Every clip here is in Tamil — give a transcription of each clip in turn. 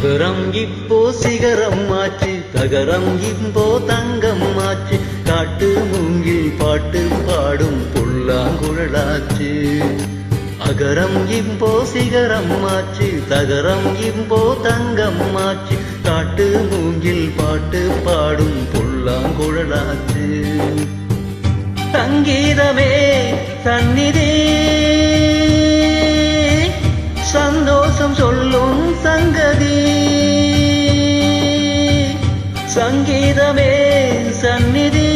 அகரம் இப்போ சிகரம் ஆச்சு, தகரம் இப்போ தங்கம் ஆச்சு, காட்டு மூங்கில் பாட்டு பாடும் புல்லாங்குழலாச்சு. அகரம் இப்போ சிகரம் ஆச்சு, தகரம் இப்போ தங்கம் ஆச்சு, காட்டு மூங்கில் பாட்டு பாடும் புல்லாங்குழலாச்சு. சங்கீதமே சந்நிதி, சந்தோஷம் சொல்லும் சங்கதி. சங்கீதமே சந்நிதி,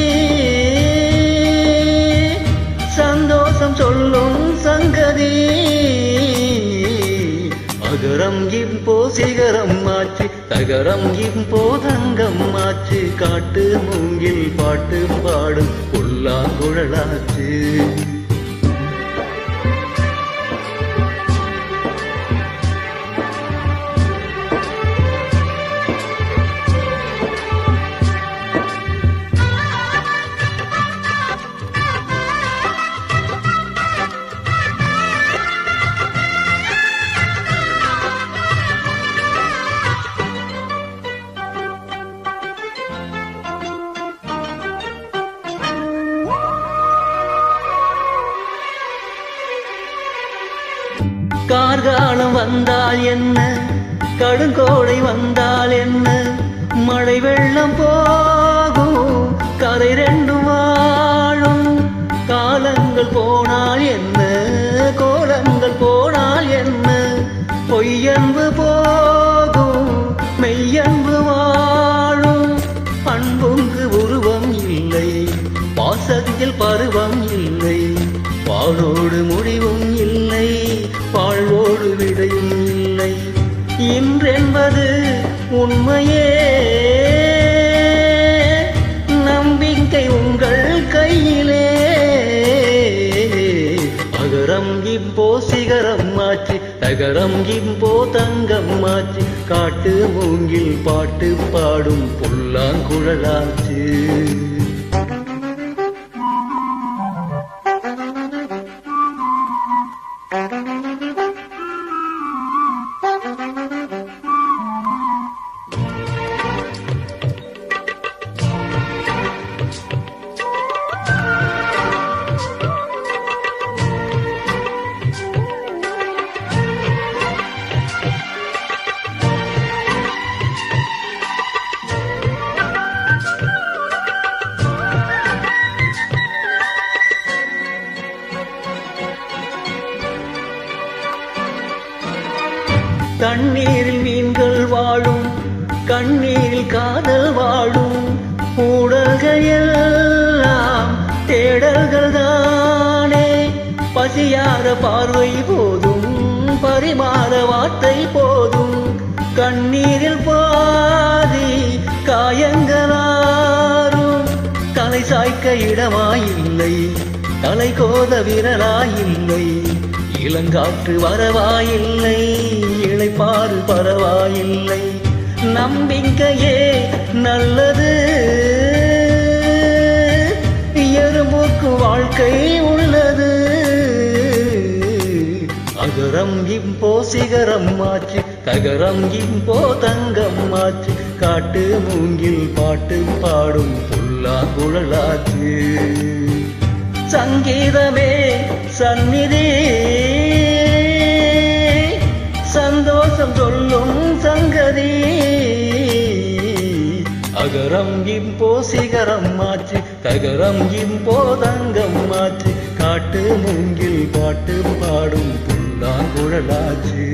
சந்தோஷம் சொல்லும் சங்கதி. அகரம் இப்போ சிகரம் ஆச்சு, தகரம் இப்போ தங்கம் ஆச்சு, காட்டு மூங்கில் பாட்டு பாடும் புல்லாங்குழலாச்சு. கார்காலம் வந்தால் என்ன, கடுங்கோடை வந்தால் என்ன, மழை வெள்ளம் போகும், கரை ரெண்டும் வாழும். காலங்கள் போனால் என்ன, கோலங்கள் போனால் என்ன, பொய்யன்பு போகும், மெய்யன்பு வாழும். அன்புங்கு உருவம் இல்லை, பாசத்தில் பருவம் இல்லை, பாலோடு முடிவும் இல்லை, வாழ்வோடு விடையும் இல்லை. இன்றென்பது உண்மையே, நம்பிக்கை உங்கள் கையிலே. அகரம் இப்போ சிகரம் ஆச்சு, தகரம் இப்போ தங்கம் ஆச்சு, காட்டு மூங்கில் பாட்டு பாடும் புல்லாங்குழலாச்சு. கண்ணீரில் மீன்கள் வாழும், கண்ணீரில் காதல் வாழும், ஊடல்கள் எல்லாம் தேடல்கள் தானே. பசியார பார்வை போதும், பரிமாற வார்த்தை போதும், கண்ணீரில் பாதி காயங்களாரும். தலை சாய்க்க இடமாயில்லை, தலை கோத விரலாயில்லை, இளங்காற்று வரவாயில்லை, இளைப்பாறு பரவாயில்லை. நம்பிக்கையே நல்லது, எறும்புக்கு வாழ்க்கை உள்ளது. அகரம் இப்போ சிகரம் ஆச்சு, தகரம் இப்போ தங்கம் ஆச்சு, காட்டு மூங்கில் பாட்டு பாடும் புல்லாங்குழலாச்சு. சங்கீதமே சந்நிதி, சந்தோஷம் சொல்லும் சங்கதி. அகரம் இப்போ சிகரம் ஆச்சு, தகரம் இப்போ தங்கம் ஆச்சு, காட்டு மூங்கில் பாட்டு பாடும் புல்லாங்குழலாச்சு.